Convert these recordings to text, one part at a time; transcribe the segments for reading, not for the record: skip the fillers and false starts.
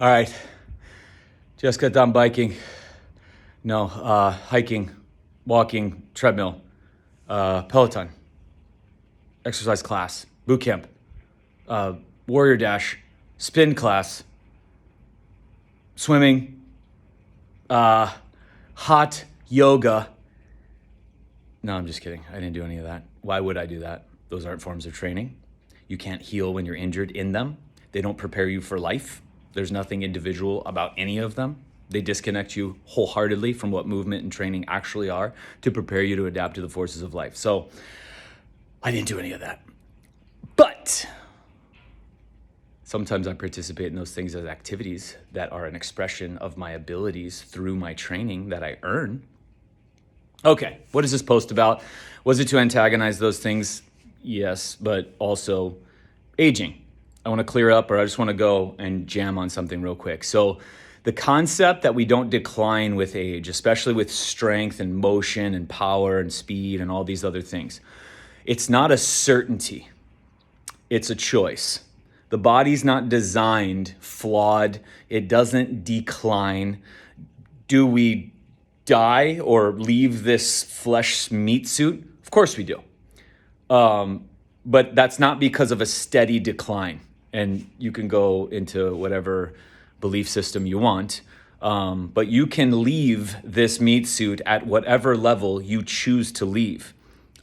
All right, just got done biking. No, hiking, walking, treadmill, Peloton, exercise class, boot camp, warrior dash, spin class, swimming, hot yoga. No, I'm just kidding. I didn't do any of that. Why would I do that? Those aren't forms of training. You can't heal when you're injured in them. They don't prepare you for life. There's nothing individual about any of them. They disconnect you wholeheartedly from what movement and training actually are to prepare you to adapt to the forces of life. So I didn't do any of that. But sometimes I participate in those things as activities that are an expression of my abilities through my training that I earn. Okay, what is this post about? Was it to antagonize those things? Yes, but also aging. I want to clear up, or I just want to go and jam on something real quick. So the concept that we don't decline with age, especially with strength and motion and power and speed and all these other things, it's not a certainty. It's a choice. The body's not designed flawed. It doesn't decline. Do we die or leave this flesh meat suit? Of course we do. But that's not because of a steady decline. And you can go into whatever belief system you want. But you can leave this meat suit at whatever level you choose to leave.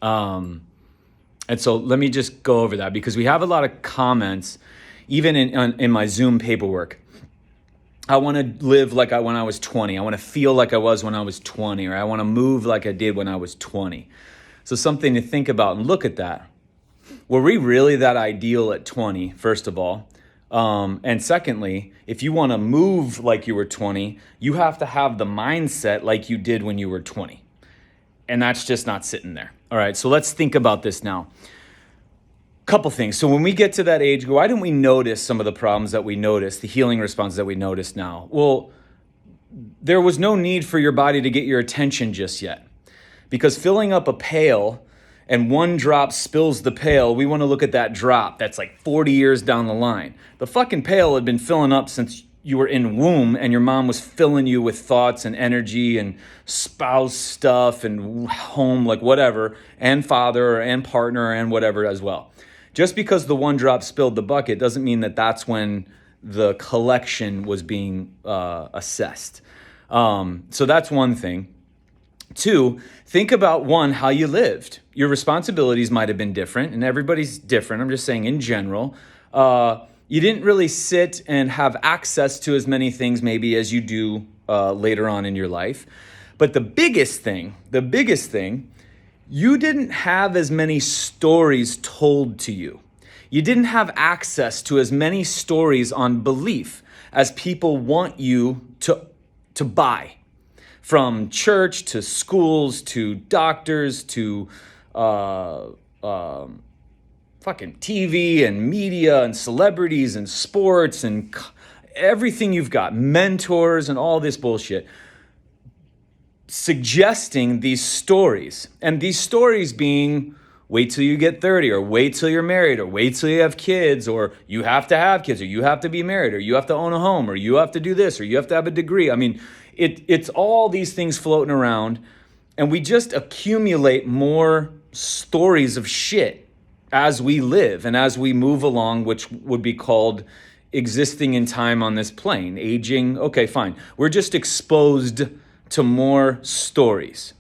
And so let me just go over that, because we have a lot of comments, even in my Zoom paperwork. I want to live like when I was 20. I want to feel like I was when I was 20, or I want to move like I did when I was 20. So something to think about and look at that. Were we really that ideal at 20, first of all? And secondly, if you want to move like you were 20, you have to have the mindset like you did when you were 20. And that's just not sitting there. All right, so let's think about this now. Couple things. So when we get to that age, why didn't we notice some of the problems that we noticed, the healing responses that we notice now? Well, there was no need for your body to get your attention just yet. Because filling up a pail and one drop spills the pail, we want to look at that drop that's like 40 years down the line. The fucking pail had been filling up since you were in womb, and your mom was filling you with thoughts and energy and spouse stuff and home, like whatever, and father and partner and whatever as well. Just because the one drop spilled the bucket doesn't mean that that's when the collection was being assessed. So that's one thing. Two, think about one, how you lived. Your responsibilities might have been different, and everybody's different. I'm just saying in general. You didn't really sit and have access to as many things maybe as you do later on in your life. But the biggest thing, you didn't have as many stories told to you. You didn't have access to as many stories on belief as people want you to buy. From church to schools to doctors to fucking TV and media and celebrities and sports and everything you've got, mentors and all this bullshit, suggesting these stories. And these stories being, wait till you get 30, or wait till you're married, or wait till you have kids, or you have to have kids, or you have to be married, or you have to own a home, or you have to do this, or you have to have a degree. I mean, it's all these things floating around, and we just accumulate more stories of shit as we live and as we move along, which would be called existing in time on this plane, aging. Okay, fine. We're just exposed to more stories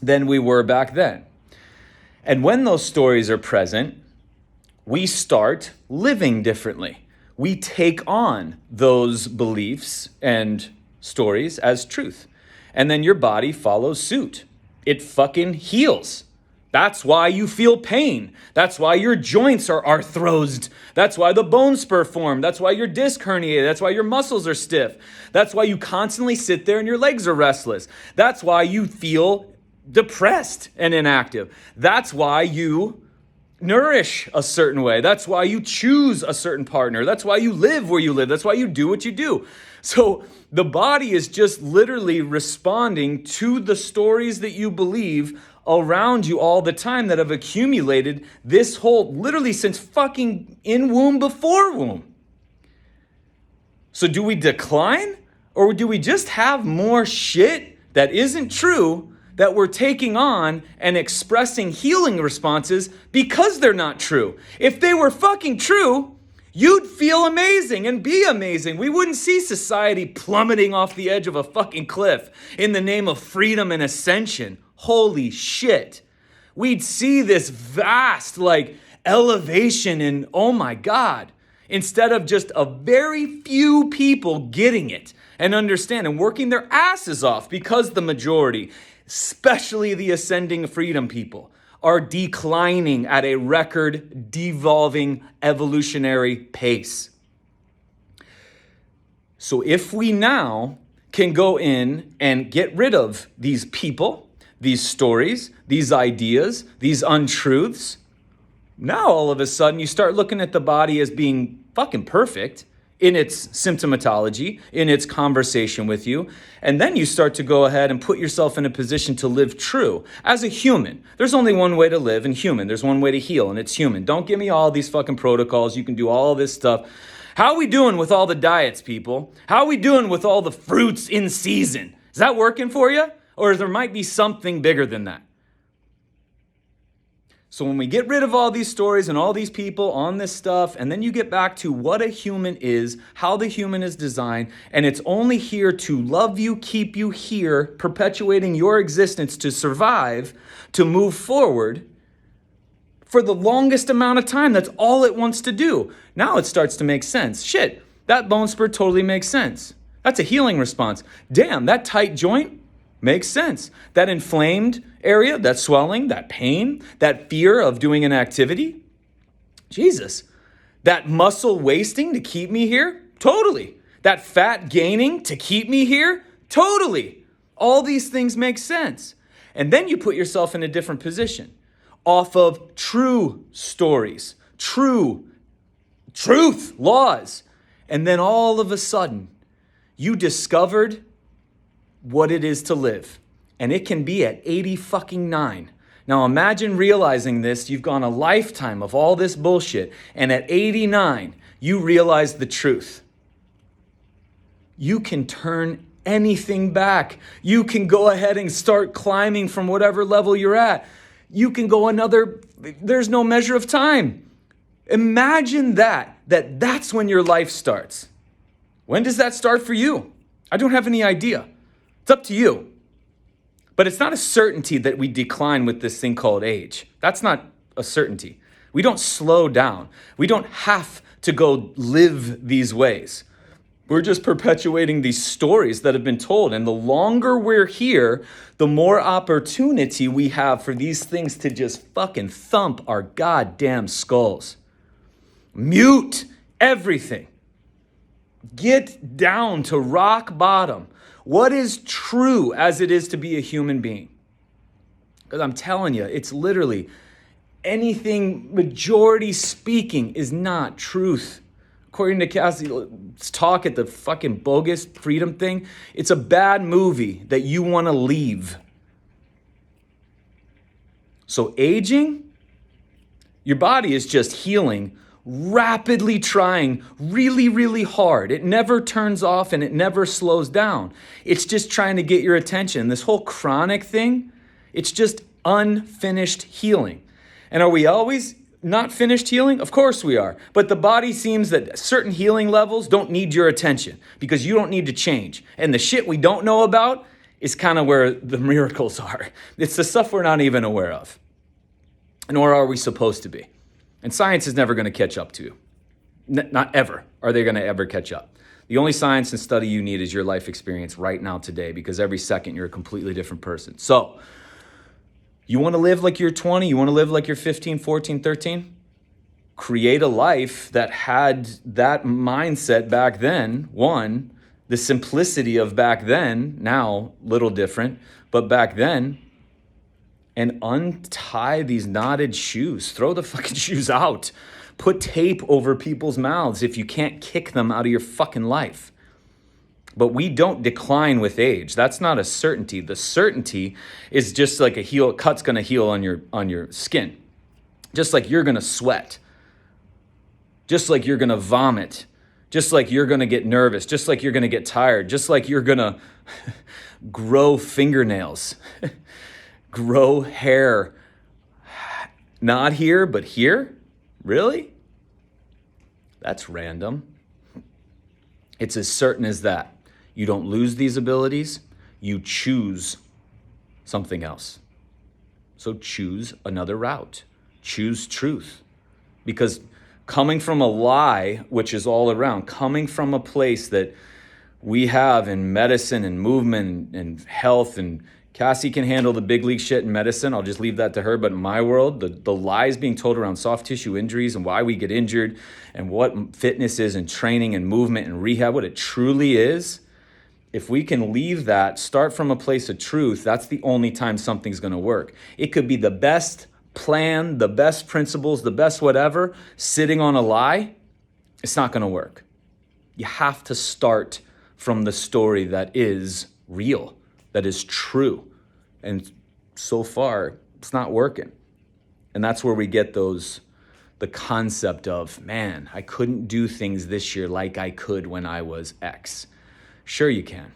than we were back then. And when those stories are present, we start living differently. We take on those beliefs and stories as truth. And then your body follows suit. It fucking heals. That's why you feel pain. That's why your joints are arthrosed. That's why the bone spur formed. That's why your disc herniated. That's why your muscles are stiff. That's why you constantly sit there and your legs are restless. That's why you feel depressed and inactive. That's why you nourish a certain way. That's why you choose a certain partner. That's why you live where you live. That's why you do what you do. So the body is just literally responding to the stories that you believe around you all the time that have accumulated this whole, literally since fucking in womb before womb. So do we decline, or do we just have more shit that isn't true that we're taking on and expressing healing responses because they're not true? If they were fucking true, you'd feel amazing and be amazing. We wouldn't see society plummeting off the edge of a fucking cliff in the name of freedom and ascension. Holy shit. We'd see this vast elevation and oh my God, instead of just a very few people getting it and understand and working their asses off, because the majority, especially the ascending freedom people, are declining at a record devolving evolutionary pace. So if we now can go in and get rid of these people, these stories, these ideas, these untruths, now all of a sudden you start looking at the body as being fucking perfect in its symptomatology, in its conversation with you. And then you start to go ahead and put yourself in a position to live true as a human. There's only one way to live in human. There's one way to heal, and it's human. Don't give me all these fucking protocols. You can do all this stuff. How are we doing with all the diets, people? How are we doing with all the fruits in season? Is that working for you? Or there might be something bigger than that. So when we get rid of all these stories and all these people on this stuff, and then you get back to what a human is, how the human is designed, and it's only here to love you, keep you here, perpetuating your existence to survive, to move forward for the longest amount of time. That's all it wants to do. Now it starts to make sense. Shit, that bone spur totally makes sense. That's a healing response. Damn, that tight joint makes sense. That inflamed area, that swelling, that pain, that fear of doing an activity. Jesus. That muscle wasting to keep me here? Totally. That fat gaining to keep me here? Totally. All these things make sense. And then you put yourself in a different position off of true stories, truth, laws. And then all of a sudden, you discovered what it is to live. And it can be at 80 fucking 9. Now imagine realizing this. You've gone a lifetime of all this bullshit, and at 89, you realize the truth. You can turn anything back. You can go ahead and start climbing from whatever level you're at. You can go there's no measure of time. Imagine that's when your life starts. When does that start for you? I don't have any idea. It's up to you. But it's not a certainty that we decline with this thing called age. That's not a certainty. We don't slow down. We don't have to go live these ways. We're just perpetuating these stories that have been told. And the longer we're here, the more opportunity we have for these things to just fucking thump our goddamn skulls. Mute everything. Get down to rock bottom. What is true as it is to be a human being? Because I'm telling you, it's literally anything majority speaking is not truth. According to Cassie's talk at the fucking bogus freedom thing, it's a bad movie that you want to leave. So aging, your body is just healing, rapidly trying really, really hard. It never turns off and it never slows down. It's just trying to get your attention. This whole chronic thing, it's just unfinished healing. And are we always not finished healing? Of course we are. But the body seems that certain healing levels don't need your attention because you don't need to change. And the shit we don't know about is kind of where the miracles are. It's the stuff we're not even aware of. Nor are we supposed to be. And science is never going to catch up to you. Not ever are they going to ever catch up. The only science and study you need is your life experience right now today, because every second you're a completely different person. So you want to live like you're 20? You want to live like you're 15, 14, 13? Create a life that had that mindset back then. One, the simplicity of back then, now little different, but back then. And untie these knotted shoes. Throw the fucking shoes out. Put tape over people's mouths if you can't kick them out of your fucking life. But we don't decline with age. That's not a certainty. The certainty is just like a cut's gonna heal on your skin. Just like you're gonna sweat. Just like you're gonna vomit. just like you're going to get nervous, just like you're going to get tired, just like you're going to grow fingernails, grow hair, not here, but here? Really? That's random. It's as certain as that. You don't lose these abilities, you choose something else. So choose another route. Choose truth. Because coming from a lie, which is all around, coming from a place that we have in medicine and movement and health, and Cassie can handle the big league shit in medicine. I'll just leave that to her. But in my world, the lies being told around soft tissue injuries and why we get injured and what fitness is and training and movement and rehab, what it truly is, if we can leave that, start from a place of truth, that's the only time something's going to work. It could be the best plan, the best principles, the best whatever, sitting on a lie, it's not going to work. You have to start from the story that is real, that is true. And so far, it's not working. And that's where we get the concept of, man, I couldn't do things this year like I could when I was X. Sure you can.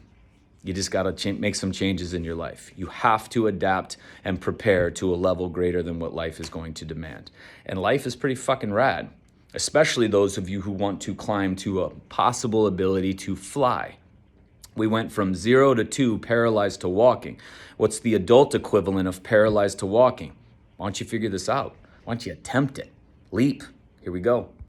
You just got to make some changes in your life. You have to adapt and prepare to a level greater than what life is going to demand. And life is pretty fucking rad, especially those of you who want to climb to a possible ability to fly. We went from 0 to 2 paralyzed to walking. What's the adult equivalent of paralyzed to walking? Why don't you figure this out? Why don't you attempt it? Leap. Here we go.